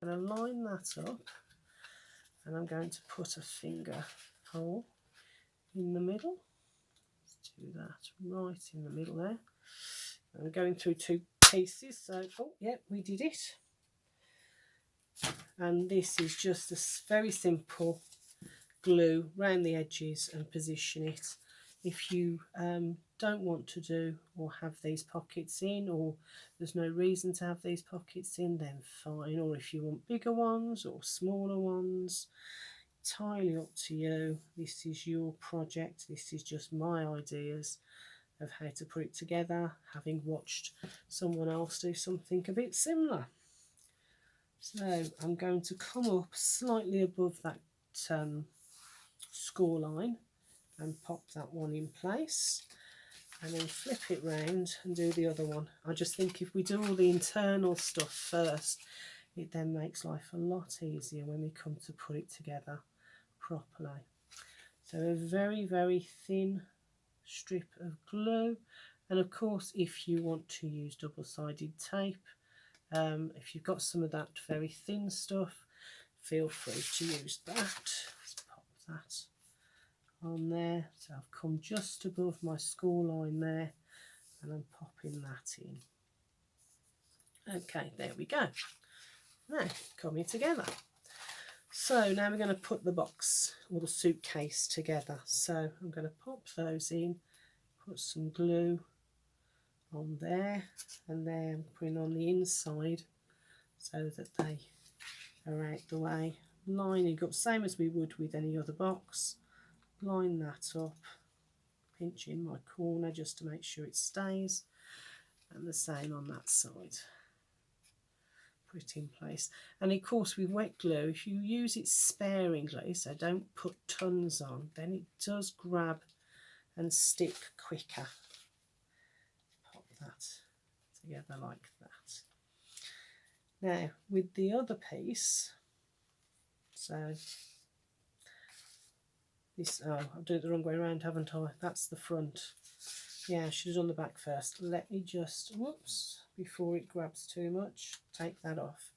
I'm going to line that up, and I'm going to put a finger hole in the middle. Let's do that right in the middle there. I'm going through 2 pieces, so oh yeah, we did it. And this is just a very simple glue around the edges and position it. If you don't want to do or have these pockets in, or there's no reason to have these pockets in, then fine. Or if you want bigger ones or smaller ones, entirely up to you. This is your project. This is just my ideas of how to put it together, having watched someone else do something a bit similar. So I'm going to come up slightly above that score line and pop that one in place, and then flip it round and do the other one. I just think if we do all the internal stuff first, it then makes life a lot easier when we come to put it together properly. So a very, very thin strip of glue, and of course if you want to use double-sided tape, if you've got some of that very thin stuff, feel free to use that. Let's pop that on there. So I've come just above my score line there, and I'm popping that in. Okay, there we go. Now coming together. So now we're going to put the box or the suitcase together. So I'm going to pop those in, put some glue on there, and then putting on the inside so that they are out the way. Lining up, same as we would with any other box. Line that up, pinch in my corner just to make sure it stays, and the same on that side. Put it in place. And of course with wet glue, if you use it sparingly, so don't put tons on, then it does grab and stick quicker. Pop that together like that. Now with the other piece, so this, oh, I've done it the wrong way around, haven't I? That's the front. Yeah, I should have done the back first. Let me just, whoops, before it grabs too much, take that off.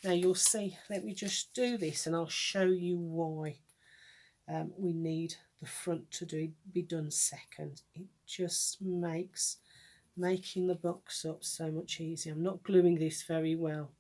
Now you'll see, let me just do this and I'll show you why we need the front to be done second. It just makes making the box up so much easier. I'm not gluing this very well,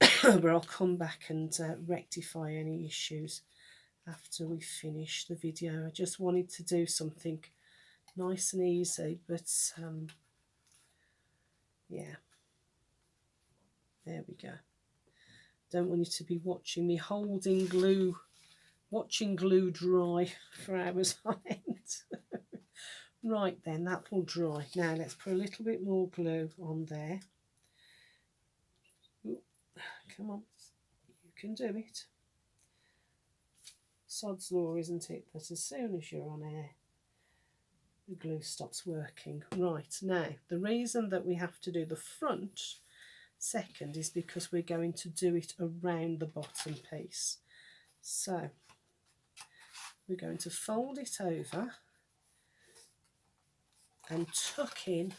but I'll come back and rectify any issues after we finish the video. I just wanted to do something nice and easy, but yeah, there we go. Don't want you to be watching me holding glue, watching glue dry for hours on end. Right then, that will dry. Now let's put a little bit more glue on there. Ooh, come on, you can do it. Sod's law, isn't it, that as soon as you're on air, the glue stops working. Right, now the reason that we have to do the front second is because we're going to do it around the bottom piece. So we're going to fold it over and tuck in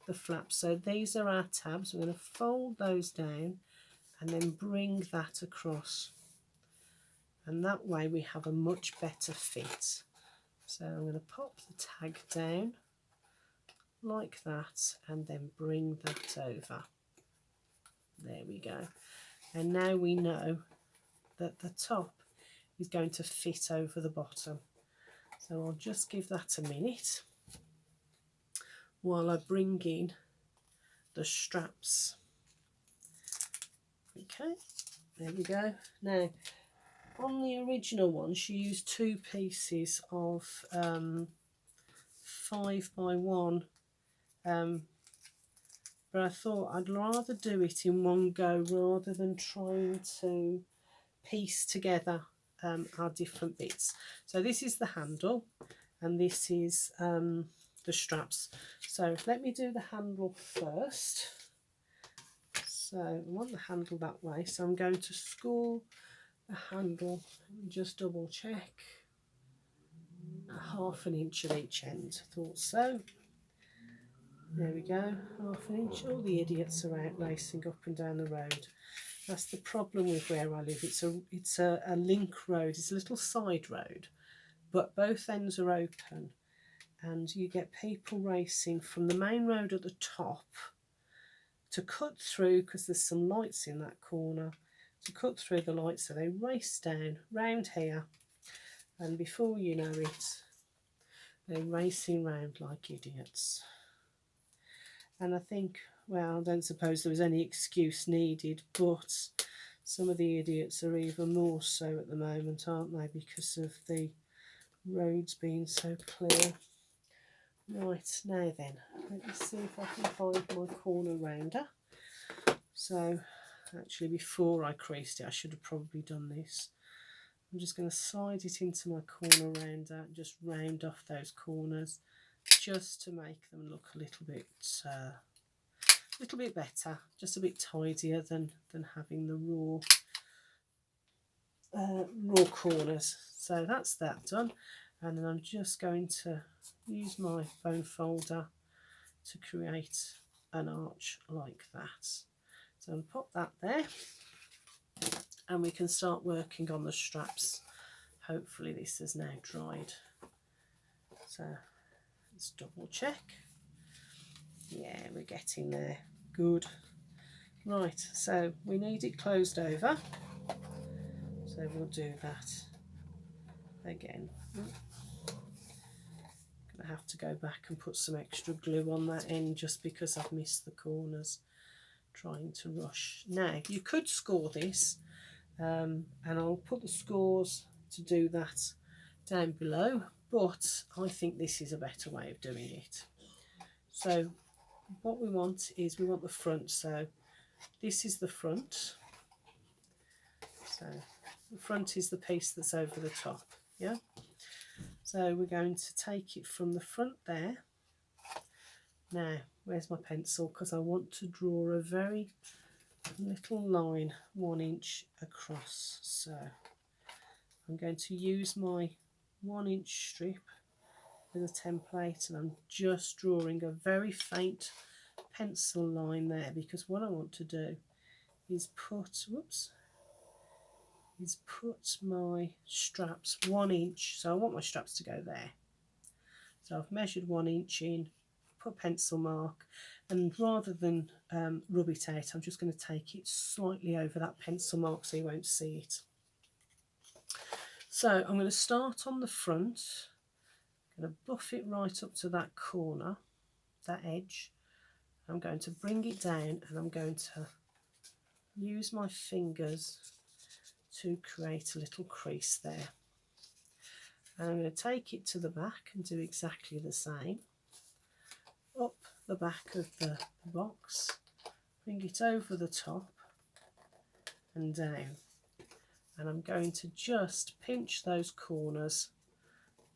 the flaps. So these are our tabs. We're going to fold those down and then bring that across, and that way we have a much better fit. So I'm going to pop the tag down like that and then bring that over. There we go. And now we know that the top is going to fit over the bottom. So I'll just give that a minute while I bring in the straps. Okay, there we go. Now on the original one she used 2 pieces of 5x1, but I thought I'd rather do it in one go rather than trying to piece together our different bits. So this is the handle and this is the straps. So let me do the handle first. So I want the handle that way, so I'm going to score the handle and just double check. 1/2 inch at each end, I thought so. There we go, 1/2 inch. All the idiots are out racing up and down the road. That's the problem with where I live. It's a link road. It's a little side road, but both ends are open, and you get people racing from the main road at the top to cut through, because there's some lights in that corner, to cut through the lights. So they race down round here, and before you know it, they're racing round like idiots. And I think, well, I don't suppose there was any excuse needed, but some of the idiots are even more so at the moment, aren't they, because of the roads being so clear. Right, now then, let me see if I can find my corner rounder. So, actually, before I creased it, I should have probably done this. I'm just going to slide it into my corner rounder and just round off those corners, just to make them look a little bit better, just a bit tidier than having the raw corners. So that's that done, and then I'm just going to use my bone folder to create an arch like that. So I'll pop that there, and we can start working on the straps. Hopefully this has now dried. So let's double check. Yeah, we're getting there. Good. Right, so we need it closed over. So we'll do that again. I'm going to have to go back and put some extra glue on that end just because I've missed the corners trying to rush. Now, you could score this, and I'll put the scores to do that down below, but I think this is a better way of doing it. So what we want is, we want the front. So this is the front. So the front is the piece that's over the top, yeah? So we're going to take it from the front there. Now, where's my pencil? Because I want to draw a very little line 1 inch across. So I'm going to use my 1 inch strip as a template, and I'm just drawing a very faint pencil line there, because what I want to do is put, put my straps 1 inch. So I want my straps to go there. So I've measured 1 inch in, put a pencil mark, and rather than rub it out, I'm just going to take it slightly over that pencil mark so you won't see it. So I'm going to start on the front. I'm going to buff it right up to that corner, that edge. I'm going to bring it down, and I'm going to use my fingers to create a little crease there. And I'm going to take it to the back and do exactly the same. Up the back of the box, bring it over the top and down. And I'm going to just pinch those corners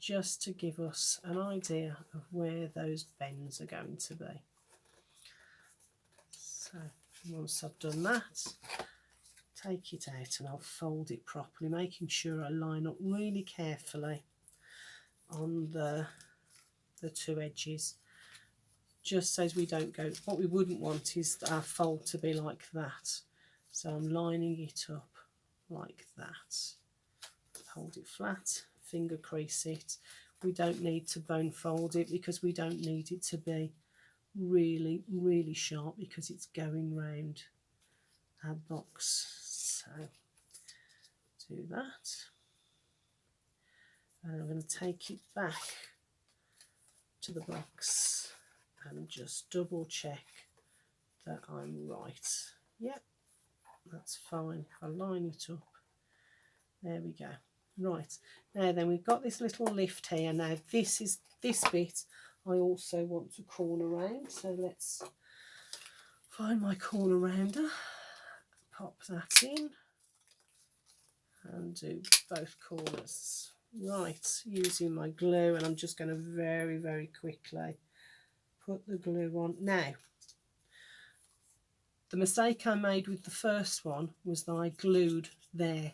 just to give us an idea of where those bends are going to be. So once I've done that, take it out and I'll fold it properly, making sure I line up really carefully on the two edges, just so as we don't go. What we wouldn't want is our fold to be like that. So I'm lining it up like that. Hold it flat, finger crease it. We don't need to bone fold it because we don't need it to be really, really sharp, because it's going round our box. So do that. And I'm going to take it back to the box and just double check that I'm right. Yep, that's fine. If I line it up, there we go. Right, now then, we've got this little lift here. Now this bit I also want to corner round, so let's find my corner rounder, pop that in and do both corners. Right, using my glue, and I'm just going to very, very quickly put the glue on. Now, the mistake I made with the first one was that I glued there.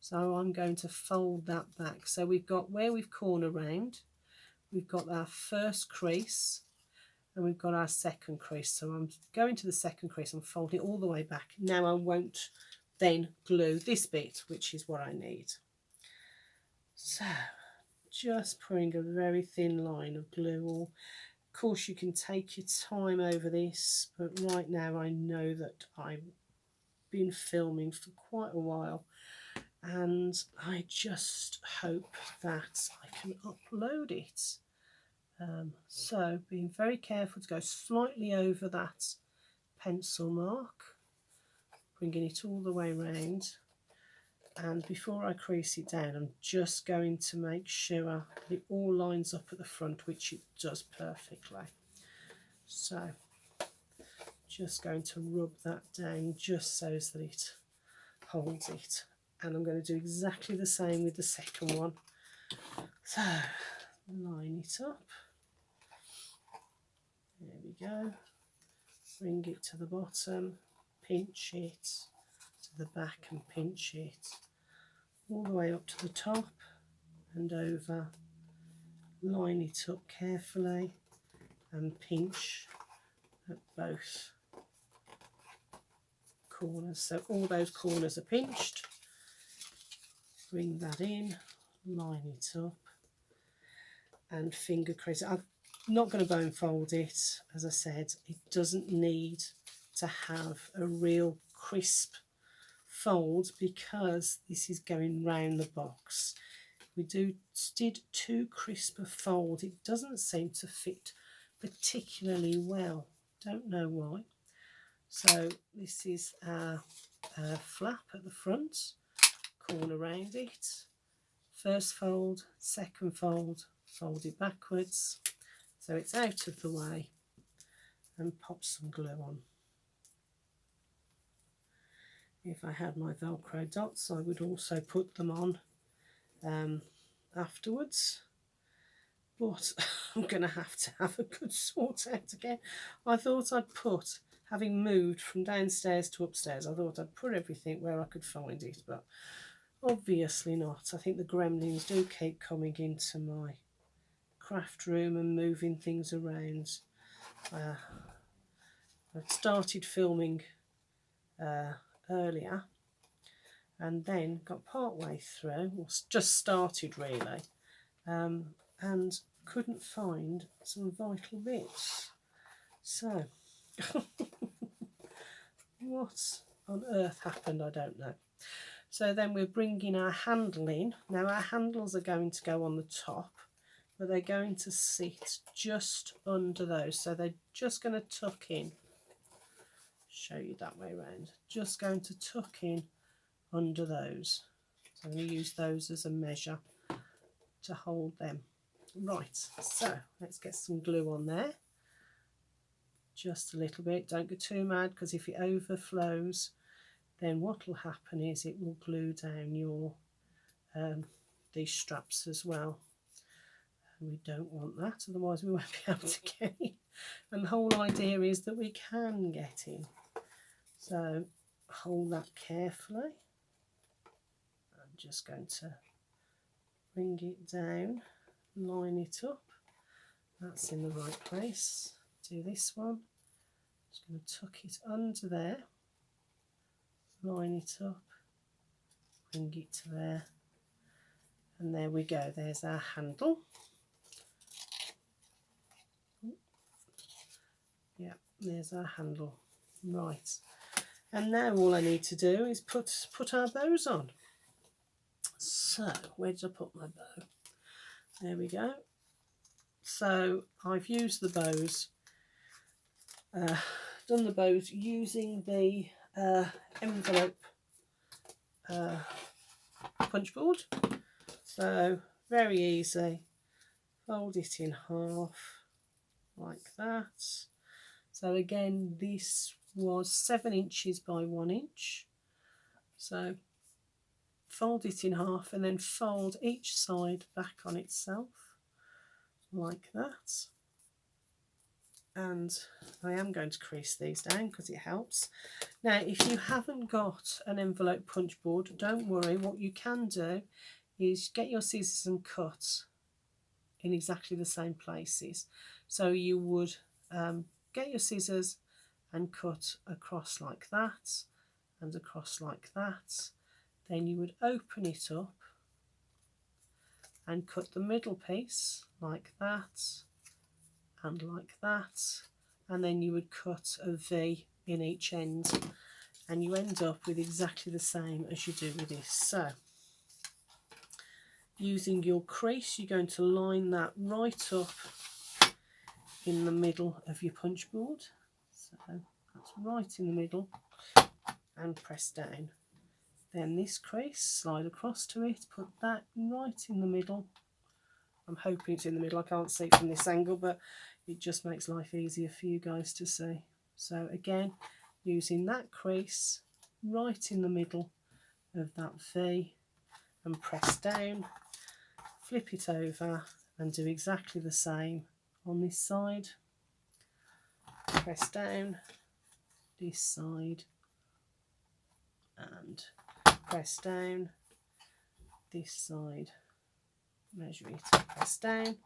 So I'm going to fold that back. So we've got where we've corner round, we've got our first crease, and we've got our second crease. So I'm going to the second crease and fold it all the way back. Now I won't then glue this bit, which is what I need. So just putting a very thin line of glue. Of course you can take your time over this, but right now I know that I've been filming for quite a while and I just hope that I can upload it. So being very careful to go slightly over that pencil mark, bringing it all the way around, and before I crease it down I'm just going to make sure it all lines up at the front, which it does perfectly. So just going to rub that down just so that it holds it, and I'm going to do exactly the same with the second one. So line it up, there we go, bring it to the bottom, pinch it to the back and pinch it all the way up to the top and over, line it up carefully and pinch at both corners. So all those corners are pinched, bring that in, line it up and finger crease. I'm not going to bone fold it, as I said, it doesn't need to have a real crisp fold because this is going round the box. We did too crisp a fold, it doesn't seem to fit particularly well, don't know why. So this is our flap at the front, corner round it, first fold, second fold, fold it backwards so it's out of the way, and pop some glue on. If I had my Velcro dots I would also put them on afterwards, but I'm going to have a good sort out again. I thought I'd put, having moved from downstairs to upstairs, I thought I'd put everything where I could find it, but obviously not. I think the gremlins do keep coming into my craft room and moving things around. I started filming earlier and then got part way through, or just started really, and couldn't find some vital bits. So what on earth happened, I don't know. So then we're bringing our handle in. Now our handles are going to go on the top, but they're going to sit just under those, so they're just going to tuck in. Show you that way around, just going to tuck in under those. So I'm going to use those as a measure to hold them. Right, so let's get some glue on there, just a little bit. Don't go too mad, because if it overflows then what will happen is it will glue down your these straps as well, and we don't want that, otherwise we won't be able to get in. And the whole idea is that we can get in. So hold that carefully. I'm just going to bring it down, line it up, that's in the right place. Do this one, just going to tuck it under there, line it up, bring it to there, and there we go, there's our handle. Yeah, there's our handle. Right, and now all I need to do is put our bows on. So where did I put my bow? There we go. So I've used the bows, done the bows using the envelope punch board. So very easy, fold it in half like that. So again, this was 7 inches by 1 inch. So fold it in half and then fold each side back on itself like that. And I am going to crease these down because it helps. Now if you haven't got an envelope punch board, don't worry, what you can do is get your scissors and cut in exactly the same places. So you would get your scissors and cut across like that and across like that. Then you would open it up and cut the middle piece like that and like that, and then you would cut a V in each end, and you end up with exactly the same as you do with this. So using your crease, you're going to line that right up in the middle of your punch board. So that's right in the middle, and press down. Then this crease, slide across to it, put that right in the middle. I'm hoping it's in the middle, I can't see from this angle, but it just makes life easier for you guys to see. So again, using that crease right in the middle of that V, and press down, flip it over and do exactly the same on this side. Press down this side and press down this side. Measure it, press down,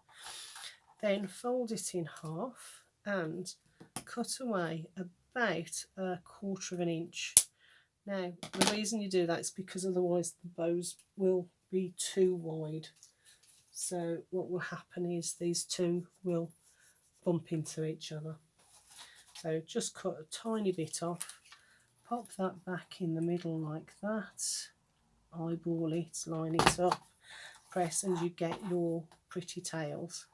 then fold it in half and cut away about 1/4 of an inch. Now the reason you do that is because otherwise the bows will be too wide. So what will happen is these two will bump into each other. So just cut a tiny bit off, pop that back in the middle like that, eyeball it, line it up, press, and you get your pretty tails.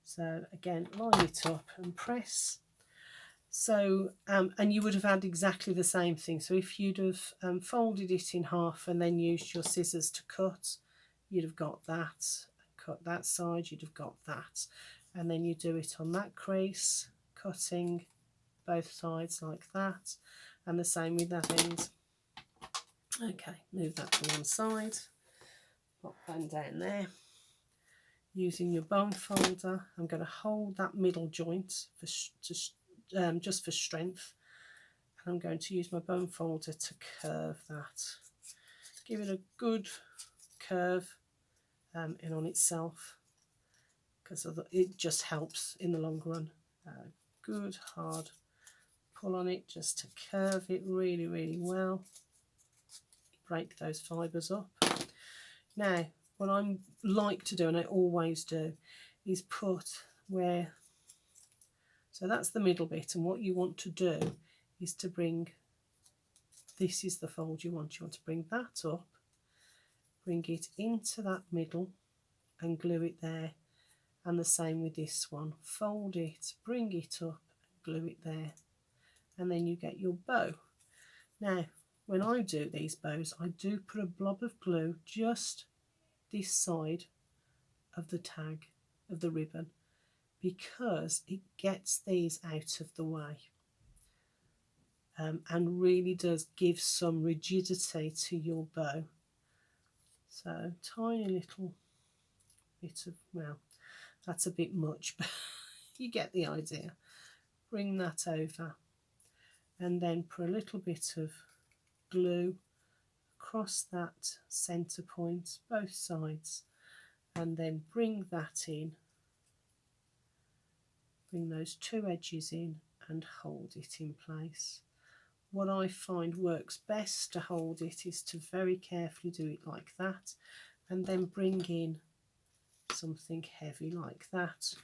So again, line it up and press. So and you would have had exactly the same thing. So if you'd have folded it in half and then used your scissors to cut, you'd have got that. Cut that side, you'd have got that. And then you do it on that crease, cutting both sides like that, and the same with that end. Okay, move that to one side, pop that down there. Using your bone folder, I'm going to hold that middle joint just for strength, and I'm going to use my bone folder to curve that. Give it a good curve in on itself, because it just helps in the long run. Good hard pull on it just to curve it really, really well. Break those fibres up. Now what I like to do, and I always do, is put where, so that's the middle bit, and what you want to do is to bring, this is the fold you want to bring that up, bring it into that middle and glue it there, and the same with this one, fold it, bring it up, glue it there, and then you get your bow. Now when I do these bows, I do put a blob of glue just this side of the tag of the ribbon, because it gets these out of the way and really does give some rigidity to your bow. So tiny little bit of, well, that's a bit much, but you get the idea. Bring that over and then put a little bit of glue across that centre point, both sides, and then bring that in, bring those two edges in and hold it in place. What I find works best to hold it is to very carefully do it like that, and then bring in something heavy like that,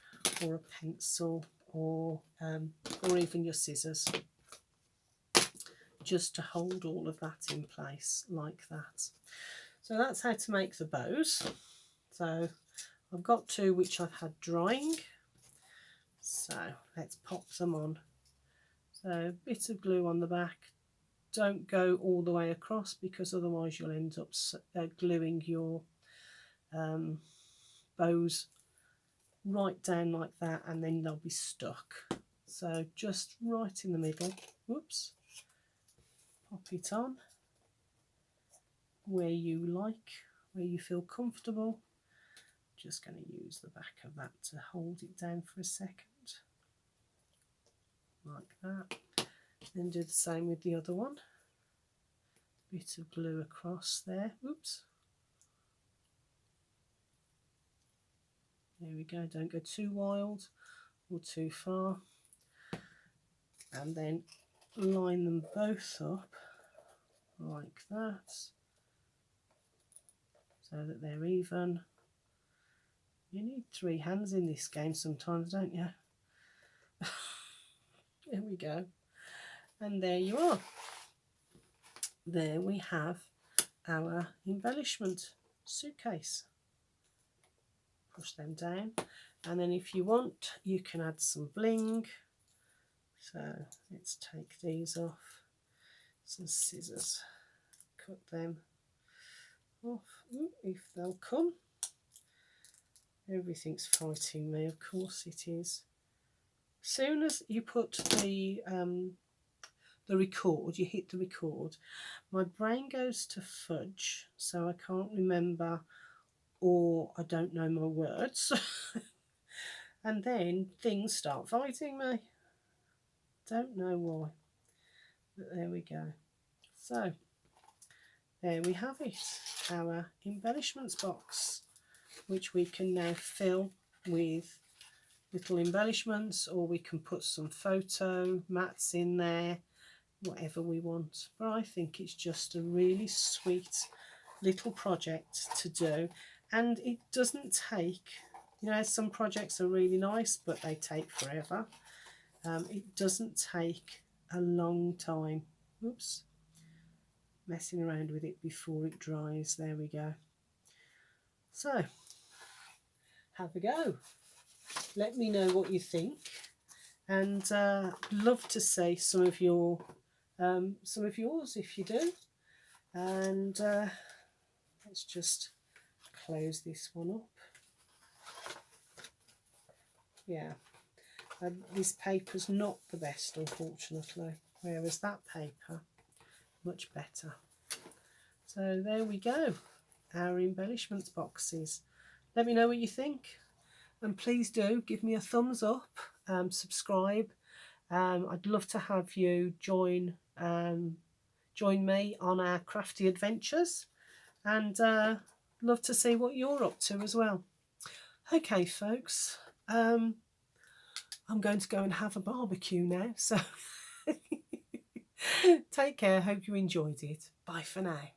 or a pencil, or even your scissors, just to hold all of that in place like that. So that's how to make the bows. So I've got two which I've had drying, so let's pop them on. So a bit of glue on the back. Don't go all the way across, because otherwise you'll end up gluing your bows right down like that, and then they'll be stuck. So just right in the middle, whoops, pop it on where you like, where you feel comfortable. Just going to use the back of that to hold it down for a second, like that. Then do the same with the other one. Bit of glue across there, oops. There we go, don't go too wild or too far. and then line them both up like that so that they're even. You need 3 hands in this game sometimes, don't you? There we go. And there you are. There we have our embellishment suitcase. Push them down, and then if you want you can add some bling. So let's take these off. Some scissors, cut them off. Ooh, if they'll come. Everything's fighting me, of course it is. Soon as you put the record, you hit the record, my brain goes to fudge, so I can't remember, or I don't know my words. And then things start fighting me. Don't know why, but there we go. So there we have it, our embellishments box, which we can now fill with little embellishments, or we can put some photo mats in there, whatever we want. But I think it's just a really sweet little project to do, and it doesn't take, you know, some projects are really nice but they take forever. It doesn't take a long time. Oops, messing around with it before it dries. There we go. So have a go, let me know what you think, and love to see some of yours if you do. And let's just close this one up. Yeah, this paper's not the best, unfortunately, whereas that paper much better. So there we go, our embellishments boxes. Let me know what you think, and please do give me a thumbs up, subscribe. I'd love to have you join me on our crafty adventures, and love to see what you're up to as well. Okay folks, I'm going to go and have a barbecue now, so take care, hope you enjoyed it. Bye for now.